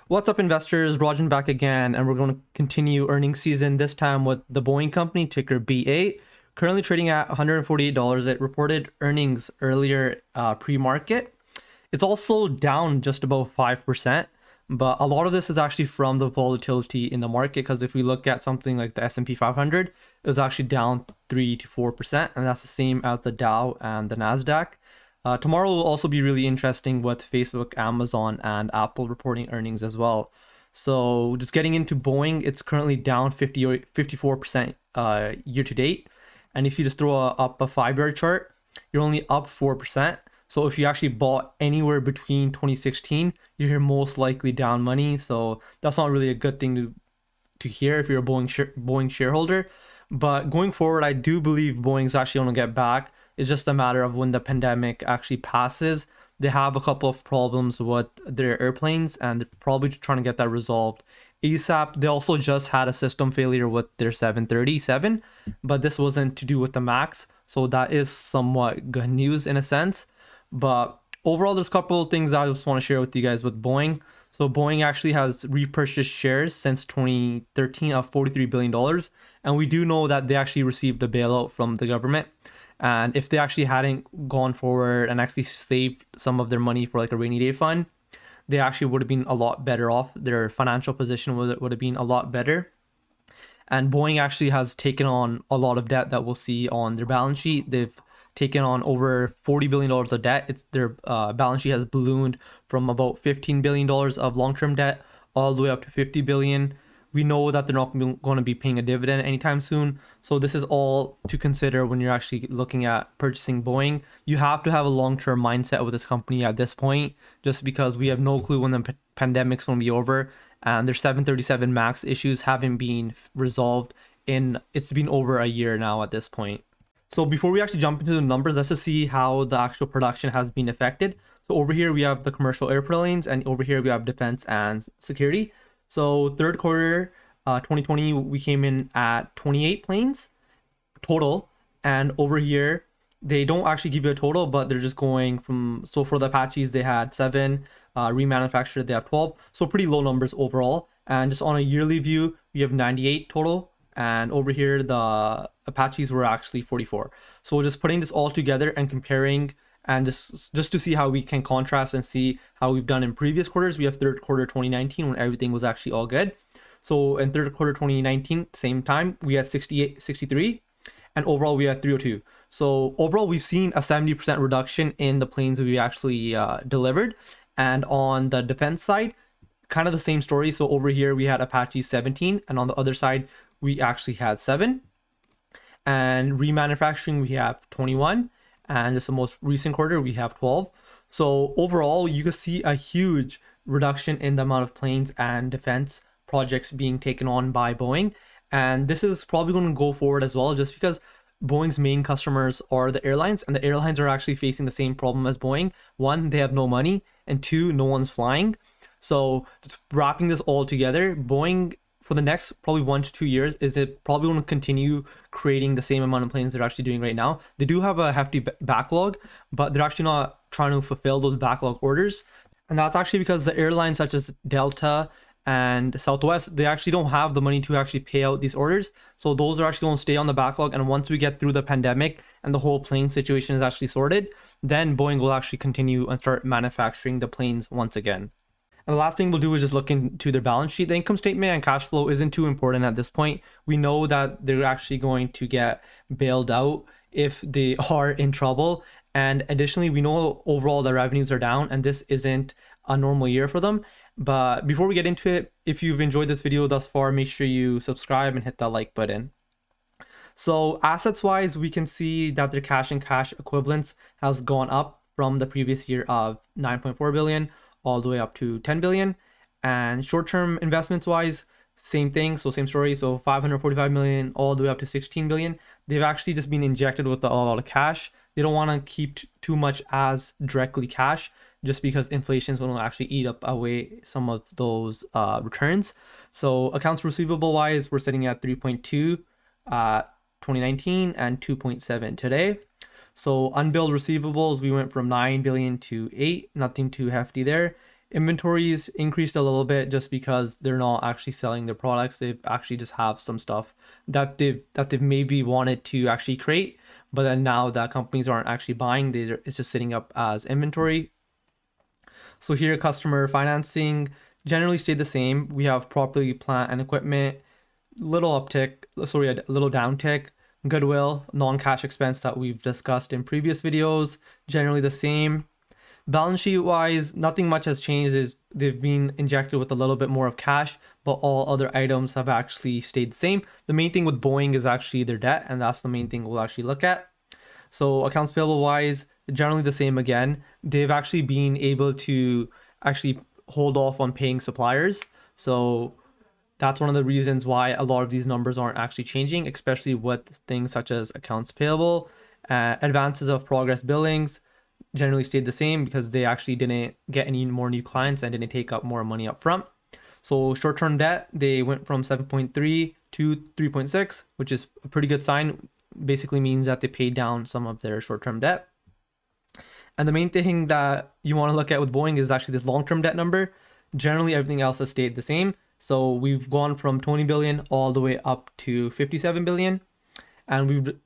What's up, investors? Rajan back again, and we're going to continue earnings season, this time with the Boeing company, ticker B8, currently trading at $148. It reported earnings earlier pre-market. It's also down just about 5%, but a lot of this is actually from the volatility in the market, because if we look at something like the S&P 500, it was actually down 3 to 4%, and that's the same as the Dow and the NASDAQ. Tomorrow will also be really interesting with Facebook, Amazon, and Apple reporting earnings as well. So just getting into Boeing, it's currently down 54% year to date. And if you just throw up a 5-year chart, you're only up 4%. So if you actually bought anywhere between 2016, you're most likely down money. So that's not really a good thing to hear if you're a Boeing shareholder. But going forward, I do believe Boeing's actually going to get back. It's just a matter of when the pandemic actually passes. They have a couple of problems with their airplanes, and they're probably trying to get that resolved ASAP. They also just had a system failure with their 737, but this wasn't to do with the MAX. So that is somewhat good news in a sense. But overall, there's a couple of things I just want to share with you guys with Boeing. So Boeing actually has repurchased shares since 2013 of $43 billion. And we do know that they actually received a bailout from the government. And if they actually hadn't gone forward and actually saved some of their money for like a rainy day fund, they actually would have been a lot better off. Their financial position would have been a lot better. And Boeing actually has taken on a lot of debt that we'll see on their balance sheet. They've taken on over $40 billion of debt. Their balance sheet has ballooned from about $15 billion of long-term debt all the way up to $50 billion. We know that they're not going to be paying a dividend anytime soon. So this is all to consider when you're actually looking at purchasing Boeing. You have to have a long-term mindset with this company at this point, just because we have no clue when the pandemic's going to be over, and their 737 MAX issues haven't been resolved it's been over a year now at this point. So before we actually jump into the numbers, let's just see how the actual production has been affected. So over here we have the commercial airplanes, and over here we have defense and security. So third quarter 2020, we came in at 28 planes total. And over here, they don't actually give you a total, but they're just going from, so for the Apaches, they had 7, remanufactured, they have 12. So pretty low numbers overall. And just on a yearly view, we have 98 total. And over here, the Apaches were actually 44. So just putting this all together and comparing, and just to see how we can contrast and see how we've done in previous quarters. We have third quarter 2019 when everything was actually all good. So in third quarter 2019, same time, we had 63, and overall we had 302. So overall, we've seen a 70% reduction in the planes we actually delivered. And on the defense side, kind of the same story. So over here, we had Apache 17, and on the other side, we actually had 7. And remanufacturing, we have 21. And just the most recent quarter, we have 12. So overall, you can see a huge reduction in the amount of planes and defense projects being taken on by Boeing. And this is probably going to go forward as well, just because Boeing's main customers are the airlines, and the airlines are actually facing the same problem as Boeing. One, they have no money, and two, no one's flying. So just wrapping this all together, Boeing, for the next probably 1 to 2 years, is it probably going to continue creating the same amount of planes they're actually doing right now. They do have a hefty backlog, but they're actually not trying to fulfill those backlog orders. And that's actually because the airlines such as Delta and Southwest, they actually don't have the money to actually pay out these orders. So those are actually going to stay on the backlog. And once we get through the pandemic and the whole plane situation is actually sorted, then Boeing will actually continue and start manufacturing the planes once again. And the last thing we'll do is just look into their balance sheet. The income statement and cash flow isn't too important at this point. We know that they're actually going to get bailed out if they are in trouble. And additionally, we know overall the revenues are down, and this isn't a normal year for them. But before we get into it, if you've enjoyed this video thus far, make sure you subscribe and hit that like button. So assets wise, we can see that their cash and cash equivalents has gone up from the previous year of 9.4 billion all the way up to 10 billion. And short-term investments wise, same thing. So same story. So 545 million all the way up to 16 billion. They've actually just been injected with a lot of cash. They don't want to keep too much as directly cash, just because inflation is going to actually eat up away some of those returns. So accounts receivable wise, we're sitting at 3.2 2019 and 2.7 today. So unbilled receivables, we went from 9 billion to 8, nothing too hefty there. Inventories increased a little bit just because they're not actually selling their products. They've actually just have some stuff that they've maybe wanted to actually create, but then now that companies aren't actually buying, it's just sitting up as inventory. So here, customer financing generally stayed the same. We have property, plant, and equipment, little uptick, sorry, a little downtick. Goodwill, non-cash expense that we've discussed in previous videos, generally the same. Balance sheet wise, nothing much has changed. They've been injected with a little bit more of cash, but all other items have actually stayed the same. The main thing with Boeing is actually their debt, and that's the main thing we'll actually look at. So accounts payable wise, generally the same again. They've actually been able to actually hold off on paying suppliers. So that's one of the reasons why a lot of these numbers aren't actually changing, especially with things such as accounts payable. Advances of progress billings generally stayed the same because they actually didn't get any more new clients and didn't take up more money up front. So short-term debt, they went from 7.3 to 3.6, which is a pretty good sign. Basically means that they paid down some of their short-term debt. And the main thing that you want to look at with Boeing is actually this long-term debt number. Generally, everything else has stayed the same. So we've gone from 20 billion all the way up to 57 billion. And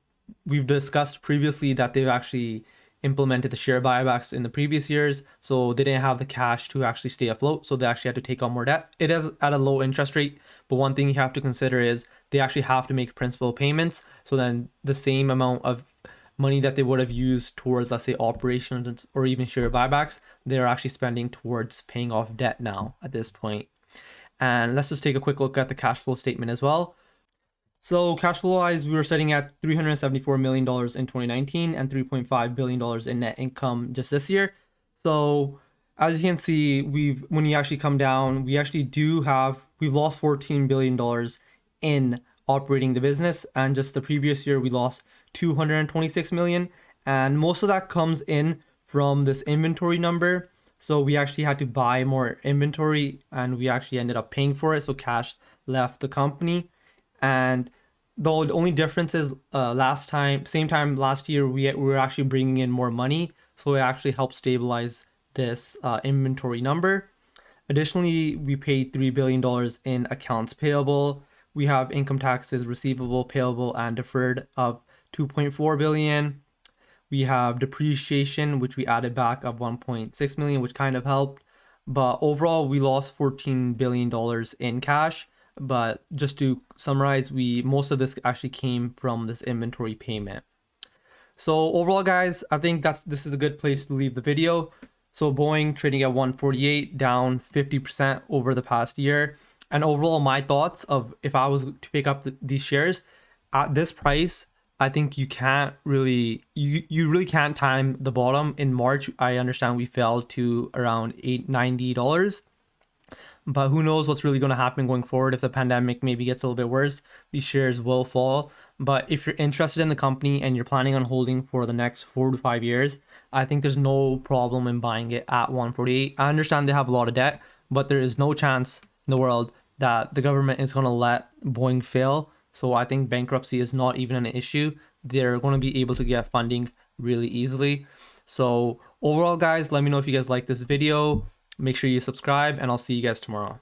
we've discussed previously that they've actually implemented the share buybacks in the previous years, so they didn't have the cash to actually stay afloat, so they actually had to take on more debt. It is at a low interest rate, but one thing you have to consider is they actually have to make principal payments, so then the same amount of money that they would have used towards, let's say, operations or even share buybacks, they're actually spending towards paying off debt now at this point. And let's just take a quick look at the cash flow statement as well. So cash flow wise, we were sitting at $374 million in 2019 and $3.5 billion in net income just this year. So as you can see, when you actually come down, we've lost $14 billion in operating the business. And just the previous year, we lost $226 million. And most of that comes in from this inventory number. So we actually had to buy more inventory and we actually ended up paying for it. So cash left the company. And the only difference is same time last year, we were actually bringing in more money. So it actually helped stabilize this inventory number. Additionally, we paid $3 billion in accounts payable. We have income taxes receivable, payable, and deferred of $2.4 billion. We have depreciation, which we added back of $1.6 million, which kind of helped. But overall, we lost $14 billion in cash. But just to summarize, most of this actually came from this inventory payment. So overall, guys, I think this is a good place to leave the video. So Boeing trading at 148, down 50% over the past year. And overall, my thoughts of if I was to pick up these shares at this price, I think you really can't time the bottom. In March, I understand we fell to around $90. But who knows what's really going to happen going forward. If the pandemic maybe gets a little bit worse, these shares will fall. But if you're interested in the company and you're planning on holding for the next 4 to 5 years, I think there's no problem in buying it at 148. I understand they have a lot of debt, but there is no chance in the world that the government is going to let Boeing fail. So I think bankruptcy is not even an issue. They're going to be able to get funding really easily. So overall, guys, let me know if you guys like this video. Make sure you subscribe, and I'll see you guys tomorrow.